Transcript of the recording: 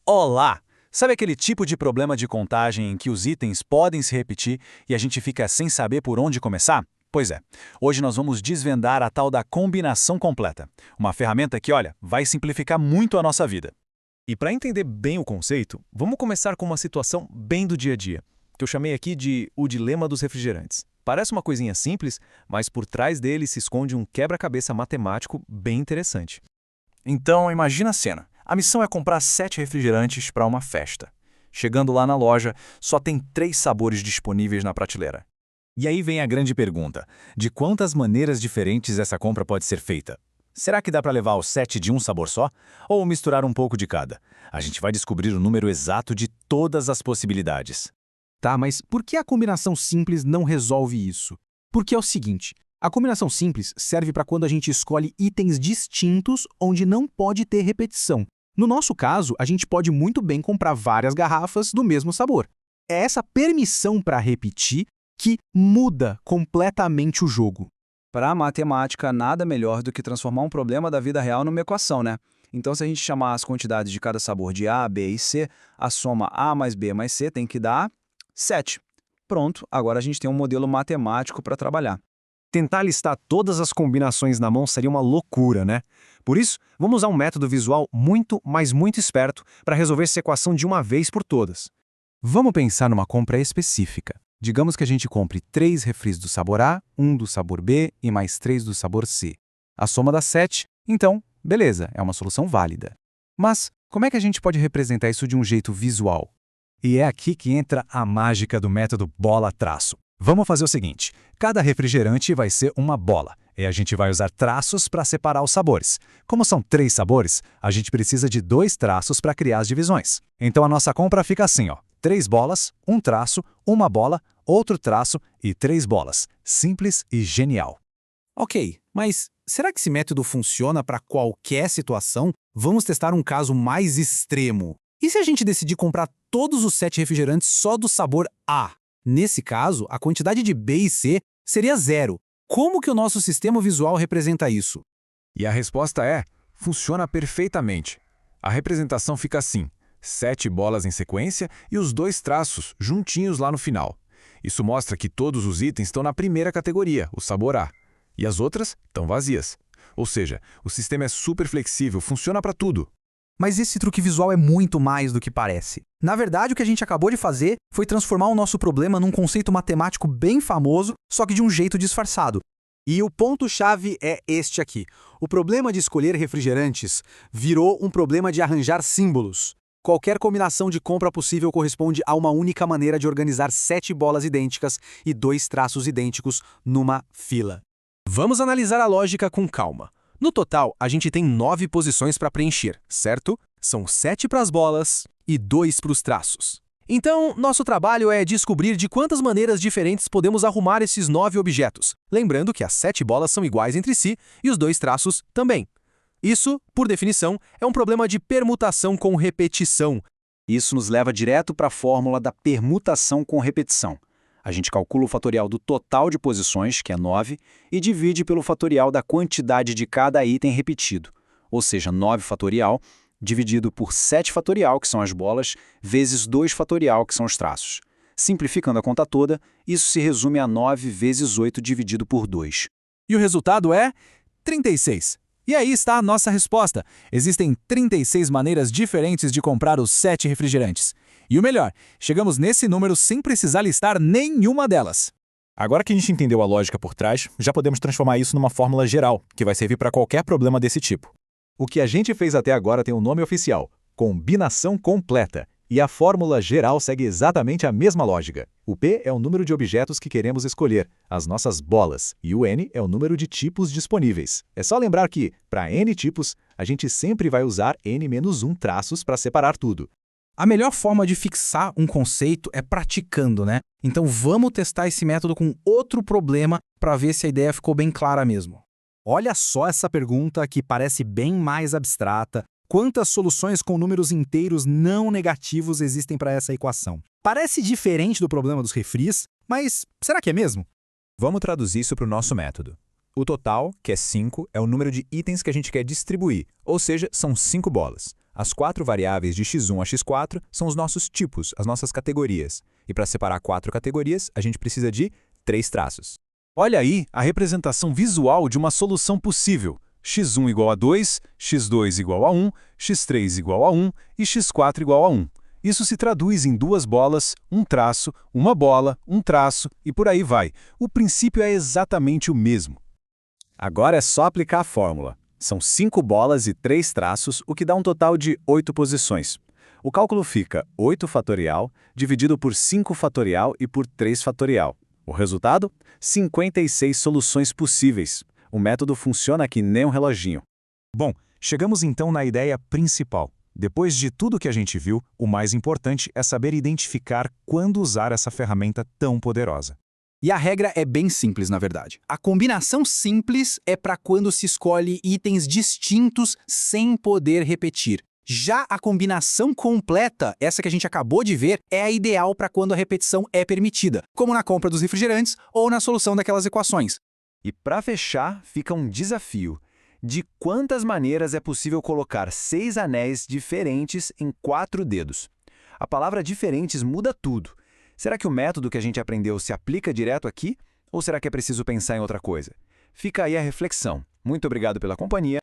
Olá! Sabe aquele tipo de problema de contagem em que os itens podem se repetir e a gente fica sem saber por onde começar? Pois é, hoje nós vamos desvendar a tal da combinação completa. Uma ferramenta que, olha, vai simplificar muito a nossa vida. E para entender bem o conceito, vamos começar com uma situação bem do dia a dia, que eu chamei aqui de o dilema dos refrigerantes. Parece uma coisinha simples, mas por trás dele se esconde um quebra-cabeça matemático bem interessante. Então, imagina a cena. A missão é comprar 7 refrigerantes para uma festa. Chegando lá na loja, só tem 3 sabores disponíveis na prateleira. E aí vem a grande pergunta: de quantas maneiras diferentes essa compra pode ser feita? Será que dá para levar os 7 de um sabor só? Ou misturar um pouco de cada? A gente vai descobrir o número exato de todas as possibilidades. Tá, mas por que a combinação simples não resolve isso? Porque é o seguinte, a combinação simples serve para quando a gente escolhe itens distintos onde não pode ter repetição. No nosso caso, a gente pode muito bem comprar várias garrafas do mesmo sabor. É essa permissão para repetir que muda completamente o jogo. Para a matemática, nada melhor do que transformar um problema da vida real numa equação, né? Então, se a gente chamar as quantidades de cada sabor de A, B e C, a soma A mais B mais C tem que dar 7. Pronto, agora a gente tem um modelo matemático para trabalhar. Tentar listar todas as combinações na mão seria uma loucura, né? Por isso, vamos usar um método visual muito, mas muito esperto para resolver essa equação de uma vez por todas. Vamos pensar numa compra específica. Digamos que a gente compre 3 refris do sabor A, 1 do sabor B e mais 3 do sabor C. A soma dá 7, então, beleza, é uma solução válida. Mas como é que a gente pode representar isso de um jeito visual? E é aqui que entra a mágica do método bola-traço. Vamos fazer o seguinte, cada refrigerante vai ser uma bola, e a gente vai usar traços para separar os sabores. Como são 3 sabores, a gente precisa de 2 traços para criar as divisões. Então a nossa compra fica assim, ó, 3 bolas, um traço, uma bola, outro traço e 3 bolas. Simples e genial. Ok, mas será que esse método funciona para qualquer situação? Vamos testar um caso mais extremo. E se a gente decidir comprar todos os 7 refrigerantes só do sabor A? Nesse caso, a quantidade de B e C seria 0. Como que o nosso sistema visual representa isso? E a resposta é: funciona perfeitamente. A representação fica assim: 7 bolas em sequência e os 2 traços juntinhos lá no final. Isso mostra que todos os itens estão na primeira categoria, o sabor A, e as outras estão vazias. Ou seja, o sistema é super flexível, funciona para tudo. Mas esse truque visual é muito mais do que parece. Na verdade, o que a gente acabou de fazer foi transformar o nosso problema num conceito matemático bem famoso, só que de um jeito disfarçado. E o ponto-chave é este aqui. O problema de escolher refrigerantes virou um problema de arranjar símbolos. Qualquer combinação de compra possível corresponde a uma única maneira de organizar 7 bolas idênticas e 2 traços idênticos numa fila. Vamos analisar a lógica com calma. No total, a gente tem 9 posições para preencher, certo? São 7 para as bolas e 2 para os traços. Então, nosso trabalho é descobrir de quantas maneiras diferentes podemos arrumar esses 9 objetos, lembrando que as 7 bolas são iguais entre si e os 2 traços também. Isso, por definição, é um problema de permutação com repetição. Isso nos leva direto para a fórmula da permutação com repetição. A gente calcula o fatorial do total de posições, que é 9, e divide pelo fatorial da quantidade de cada item repetido, ou seja, 9 fatorial dividido por 7 fatorial, que são as bolas, vezes 2 fatorial, que são os traços. Simplificando a conta toda, isso se resume a 9 vezes 8 dividido por 2. E o resultado é 36. E aí está a nossa resposta. Existem 36 maneiras diferentes de comprar os 7 refrigerantes. E o melhor, chegamos nesse número sem precisar listar nenhuma delas. Agora que a gente entendeu a lógica por trás, já podemos transformar isso numa fórmula geral, que vai servir para qualquer problema desse tipo. O que a gente fez até agora tem um nome oficial: combinação completa. E a fórmula geral segue exatamente a mesma lógica. O P é o número de objetos que queremos escolher, as nossas bolas, e o N é o número de tipos disponíveis. É só lembrar que, para N tipos, a gente sempre vai usar N-1 traços para separar tudo. A melhor forma de fixar um conceito é praticando, né? Então vamos testar esse método com outro problema para ver se a ideia ficou bem clara mesmo. Olha só essa pergunta que parece bem mais abstrata. Quantas soluções com números inteiros não negativos existem para essa equação? Parece diferente do problema dos refris, mas será que é mesmo? Vamos traduzir isso para o nosso método. O total, que é 5, é o número de itens que a gente quer distribuir, ou seja, são 5 bolas. As 4 variáveis de x1 a x4 são os nossos tipos, as nossas categorias. E para separar 4 categorias, a gente precisa de 3 traços. Olha aí a representação visual de uma solução possível. x1 igual a 2, x2 igual a 1, x3 igual a 1 e x4 igual a 1. Isso se traduz em 2 bolas, um traço, uma bola, um traço e por aí vai. O princípio é exatamente o mesmo. Agora é só aplicar a fórmula. São 5 bolas e 3 traços, o que dá um total de 8 posições. O cálculo fica 8 fatorial dividido por 5 fatorial e por 3 fatorial. O resultado? 56 soluções possíveis. O método funciona que nem um reloginho. Bom, chegamos então na ideia principal. Depois de tudo que a gente viu, o mais importante é saber identificar quando usar essa ferramenta tão poderosa. E a regra é bem simples, na verdade. A combinação simples é para quando se escolhe itens distintos sem poder repetir. Já a combinação completa, essa que a gente acabou de ver, é a ideal para quando a repetição é permitida, como na compra dos refrigerantes ou na solução daquelas equações. E para fechar, fica um desafio. De quantas maneiras é possível colocar 6 anéis diferentes em 4 dedos? A palavra diferentes muda tudo. Será que o método que a gente aprendeu se aplica direto aqui? Ou será que é preciso pensar em outra coisa? Fica aí a reflexão. Muito obrigado pela companhia.